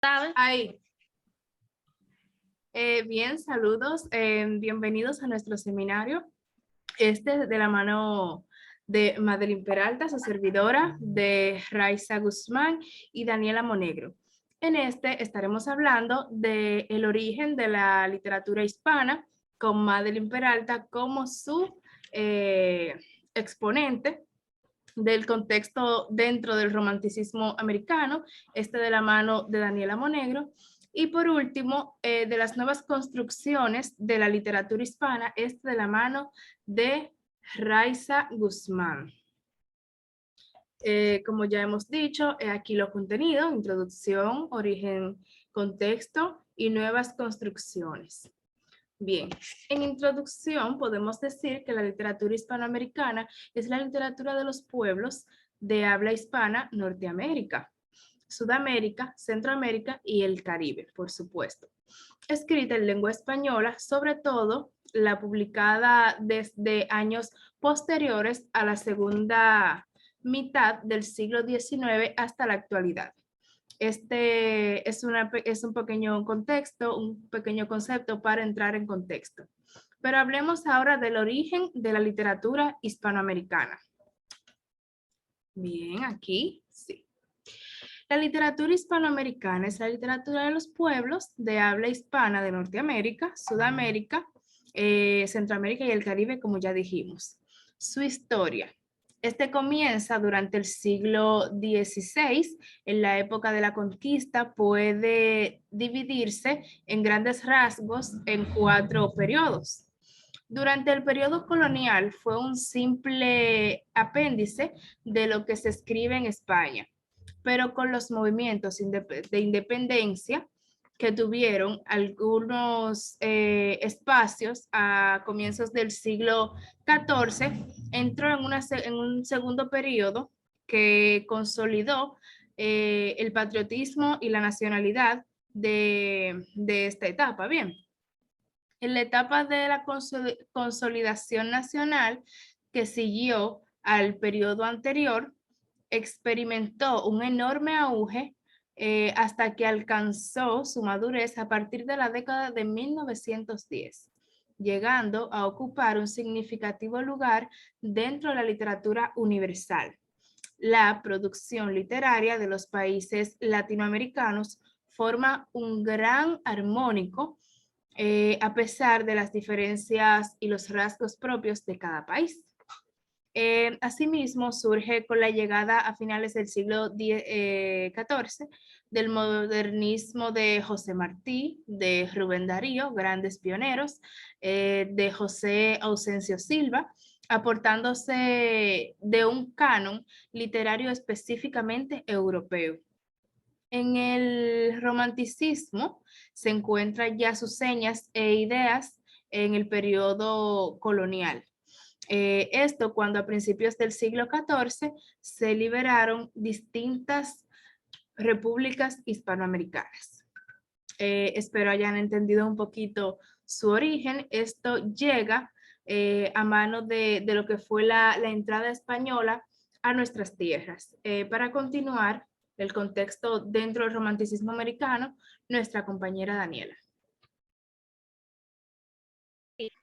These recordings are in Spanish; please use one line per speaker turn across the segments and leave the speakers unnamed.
¿Sabes?
Ay, bien, saludos. Bienvenidos a nuestro seminario. Este de la mano de Madeline Peralta, su servidora, de Raiza Guzmán y Daniela Monegro. En este estaremos hablando del origen de la literatura hispana con Madeline Peralta como su exponente del contexto dentro del romanticismo americano, este de la mano de Daniela Monegro. Y por último, de las nuevas construcciones de la literatura hispana, este de la mano de Raiza Guzmán. Como ya hemos dicho, aquí los contenidos: introducción, origen, contexto y nuevas construcciones. Bien, en introducción podemos decir que la literatura hispanoamericana es la literatura de los pueblos de habla hispana Norteamérica, Sudamérica, Centroamérica y el Caribe, por supuesto. Escrita en lengua española, sobre todo la publicada desde años posteriores a la segunda mitad del siglo XIX hasta la actualidad. Este es un pequeño contexto, un pequeño concepto para entrar en contexto. Pero hablemos ahora del origen de la literatura hispanoamericana. Bien, aquí sí. La literatura hispanoamericana es la literatura de los pueblos de habla hispana de Norteamérica, Sudamérica, Centroamérica y el Caribe, como ya dijimos. Su historia. Este comienza durante el siglo XVI, en la época de la conquista. Puede dividirse en grandes rasgos en 4 periodos. Durante el periodo colonial fue un simple apéndice de lo que se escribe en España, pero con los movimientos de independencia que tuvieron algunos espacios a comienzos del siglo XIV, entró en un segundo periodo que consolidó el patriotismo y la nacionalidad de esta etapa. Bien, en la etapa de la consolidación nacional que siguió al periodo anterior, experimentó un enorme auge hasta que alcanzó su madurez a partir de la década de 1910, llegando a ocupar un significativo lugar dentro de la literatura universal. La producción literaria de los países latinoamericanos forma un gran armónico, a pesar de las diferencias y los rasgos propios de cada país. Asimismo, surge con la llegada a finales del siglo XIV del modernismo de José Martí, de Rubén Darío, grandes pioneros, de José Ausencio Silva, aportándose de un canon literario específicamente europeo. En el romanticismo se encuentran ya sus señas e ideas en el periodo colonial. Esto cuando a principios del siglo XIV se liberaron distintas repúblicas hispanoamericanas. Espero hayan entendido un poquito su origen. Esto llega a mano de lo que fue la entrada española a nuestras tierras. Para continuar el contexto dentro del romanticismo americano, nuestra compañera Daniela.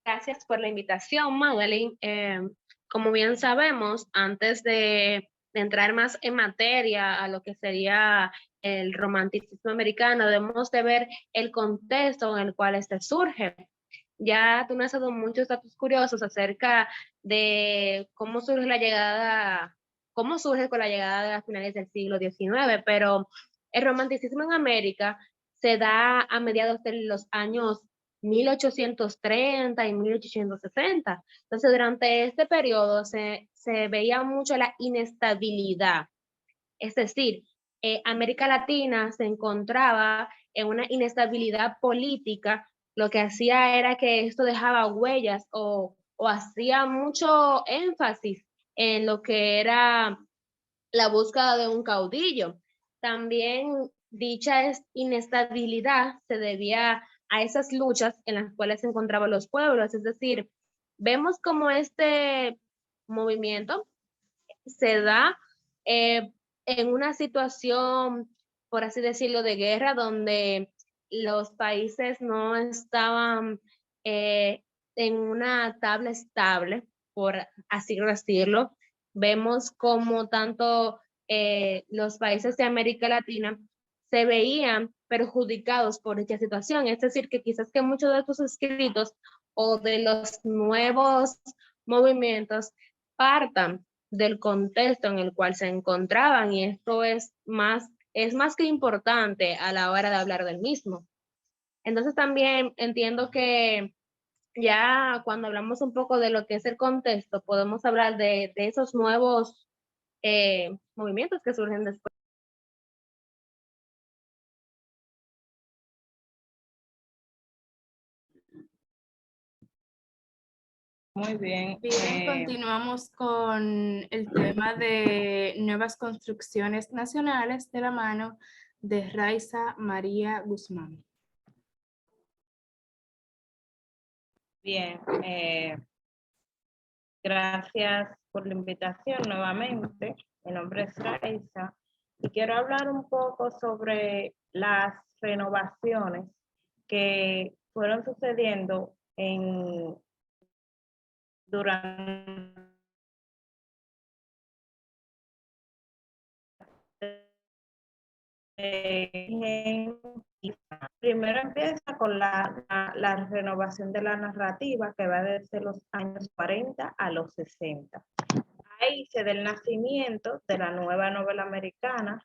Gracias por la invitación, Madeline. Como bien sabemos, antes de entrar más en materia a lo que sería el romanticismo americano, debemos de ver el contexto en el cual este surge. Ya tú me has dado muchos datos curiosos acerca de cómo surge con la llegada de las finales del siglo XIX, pero el romanticismo en América se da a mediados de los años 1830 y 1860. Entonces, durante este periodo se veía mucho la inestabilidad. Es decir, América Latina se encontraba en una inestabilidad política. Lo que hacía era que esto dejaba huellas o hacía mucho énfasis en lo que era la búsqueda de un caudillo. También dicha inestabilidad se debía a esas luchas en las cuales se encontraban los pueblos. Es decir, vemos como este movimiento se da eh, en una situación por así decirlo, de guerra, donde los países no estaban en una tabla estable, por así decirlo. Vemos como tanto los países de América Latina se veían perjudicados por esta situación. Es decir, que quizás que muchos de estos escritos o de los nuevos movimientos partan del contexto en el cual se encontraban, y esto es más que importante a la hora de hablar del mismo. Entonces también entiendo que ya cuando hablamos un poco de lo que es el contexto, podemos hablar de esos nuevos movimientos que surgen después.
Muy bien.
Bien, continuamos con el tema de nuevas construcciones nacionales de la mano de Raiza María Guzmán.
Bien, gracias por la invitación nuevamente. Mi nombre es Raiza y quiero hablar un poco sobre las renovaciones que fueron sucediendo durante primero empieza con la renovación de la narrativa, que va desde los años 40 a los 60. Ahí se da el nacimiento de la nueva novela americana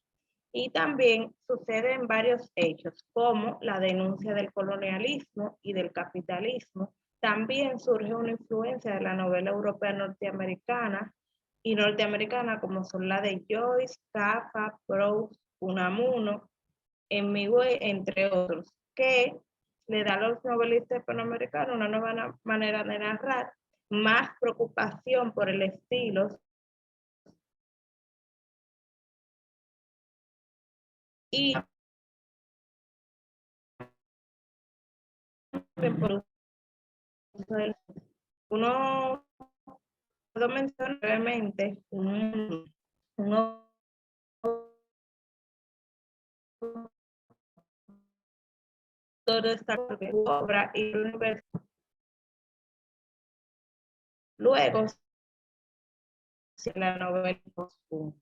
y también suceden varios hechos, como la denuncia del colonialismo y del capitalismo. También surge una influencia de la novela europea norteamericana y norteamericana, como son la de Joyce, Kafka, Proust, Unamuno, Hemingway, entre otros, que le da a los novelistas hispanoamericanos una nueva manera de narrar, más preocupación por el estilo y por uno puedo mencionar brevemente un autor destacado de su obra y el universo. Luego, la novela post-boom.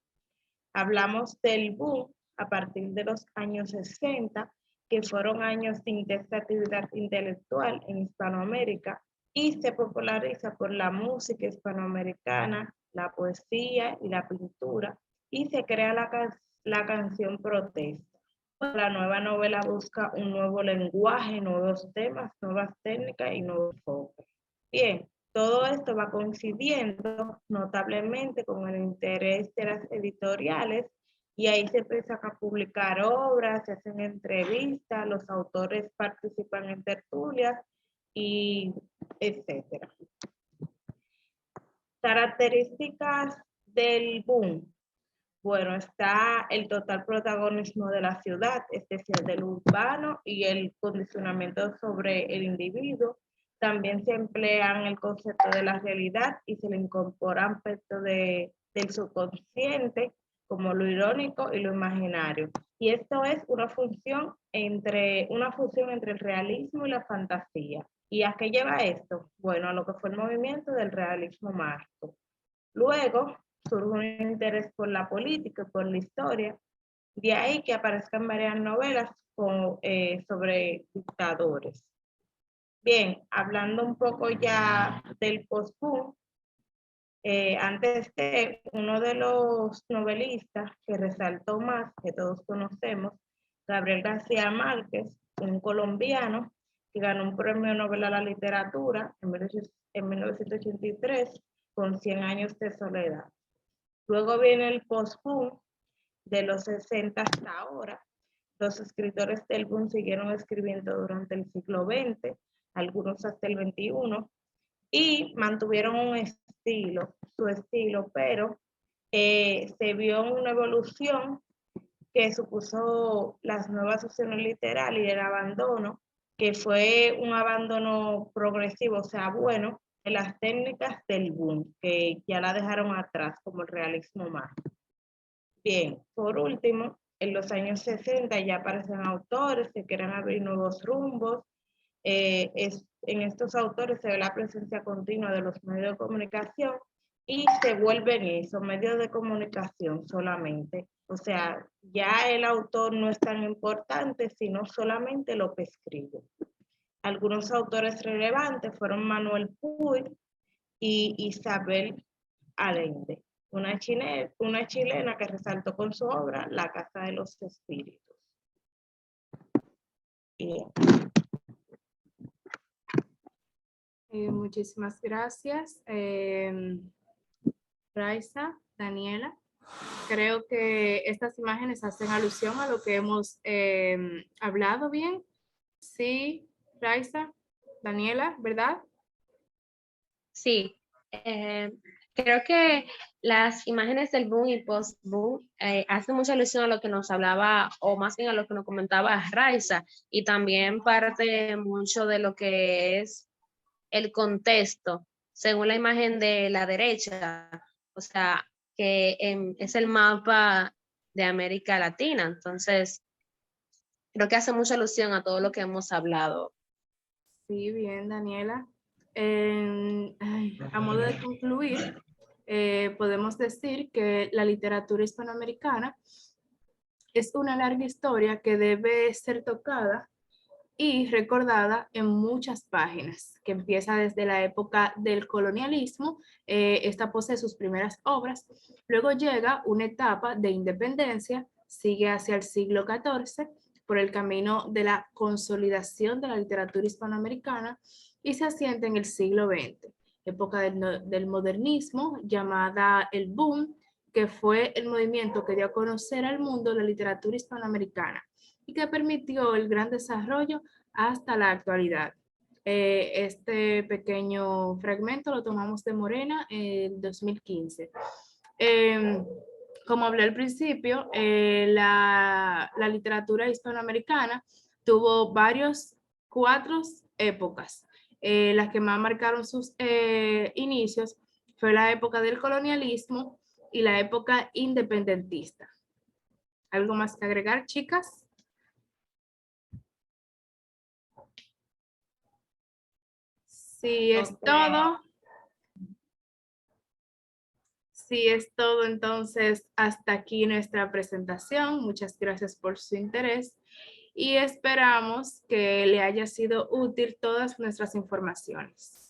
Hablamos del boom a partir de los años 60, que fueron años de intensa actividad intelectual en Hispanoamérica y se populariza por la música hispanoamericana, la poesía y la pintura, y se crea la canción protesta. La nueva novela busca un nuevo lenguaje, nuevos temas, nuevas técnicas y nuevos enfoques. Bien, todo esto va coincidiendo notablemente con el interés de las editoriales y ahí se empiezan a publicar obras, se hacen entrevistas, los autores participan en tertulias y etcétera. Características del boom. Bueno, está el total protagonismo de la ciudad, es decir, del urbano y el condicionamiento sobre el individuo. También se emplean el concepto de la realidad y se le incorporan aspectos del subconsciente, como lo irónico y lo imaginario. Y esto es una fusión entre el realismo y la fantasía. ¿Y a qué lleva esto? Bueno, a lo que fue el movimiento del realismo mágico. Luego surge un interés por la política y por la historia. De ahí que aparezcan varias novelas sobre dictadores. Bien, hablando un poco ya del post-boom, antes de uno de los novelistas que resaltó más, que todos conocemos, Gabriel García Márquez, un colombiano que ganó un premio Nobel a la literatura en 1983 con 100 años de soledad. Luego viene el post-boom de los 60 hasta ahora. Los escritores del boom siguieron escribiendo durante el siglo XX, algunos hasta el XXI, y mantuvieron su estilo, pero se vio una evolución que supuso las nuevas opciones literarias y el abandono, que fue un abandono progresivo, o sea, bueno, de las técnicas del boom, que ya la dejaron atrás, como el realismo mágico. Bien, por último, En los años 60 ya aparecen autores que quieren abrir nuevos rumbos. En estos autores se ve la presencia continua de los medios de comunicación y se vuelven eso, medios de comunicación solamente. O sea, ya el autor no es tan importante, sino solamente lo que escribe. Algunos autores relevantes fueron Manuel Puig y Isabel Allende, una chilena que resaltó con su obra La Casa de los Espíritus. Bien.
Muchísimas gracias, Raiza, Daniela. Creo que estas imágenes hacen alusión a lo que hemos hablado bien. Sí, Raiza, Daniela, ¿verdad?
Sí, creo que las imágenes del boom y post-boom hacen mucha alusión a lo que nos hablaba, o más bien a lo que nos comentaba Raiza, y también parte mucho de lo que es el contexto, según la imagen de la derecha, o sea, que es el mapa de América Latina. Entonces, creo que hace mucha alusión a todo lo que hemos hablado.
Sí, bien, Daniela. A modo de concluir, podemos decir que la literatura hispanoamericana es una larga historia que debe ser tocada y recordada en muchas páginas, que empieza desde la época del colonialismo. Esta posee sus primeras obras, luego llega una etapa de independencia, sigue hacia el siglo XIV por el camino de la consolidación de la literatura hispanoamericana y se asienta en el siglo XX, época del modernismo llamada el boom, que fue el movimiento que dio a conocer al mundo la literatura hispanoamericana y que permitió el gran desarrollo hasta la actualidad. Este pequeño fragmento lo tomamos de Morena en 2015. Como hablé al principio, la literatura hispanoamericana tuvo cuatro épocas. Las que más marcaron sus inicios fue la época del colonialismo y la época independentista. ¿Algo más que agregar, chicas? Sí, es todo. Sí, es todo. Entonces, hasta aquí nuestra presentación. Muchas gracias por su interés y esperamos que le haya sido útil todas nuestras informaciones.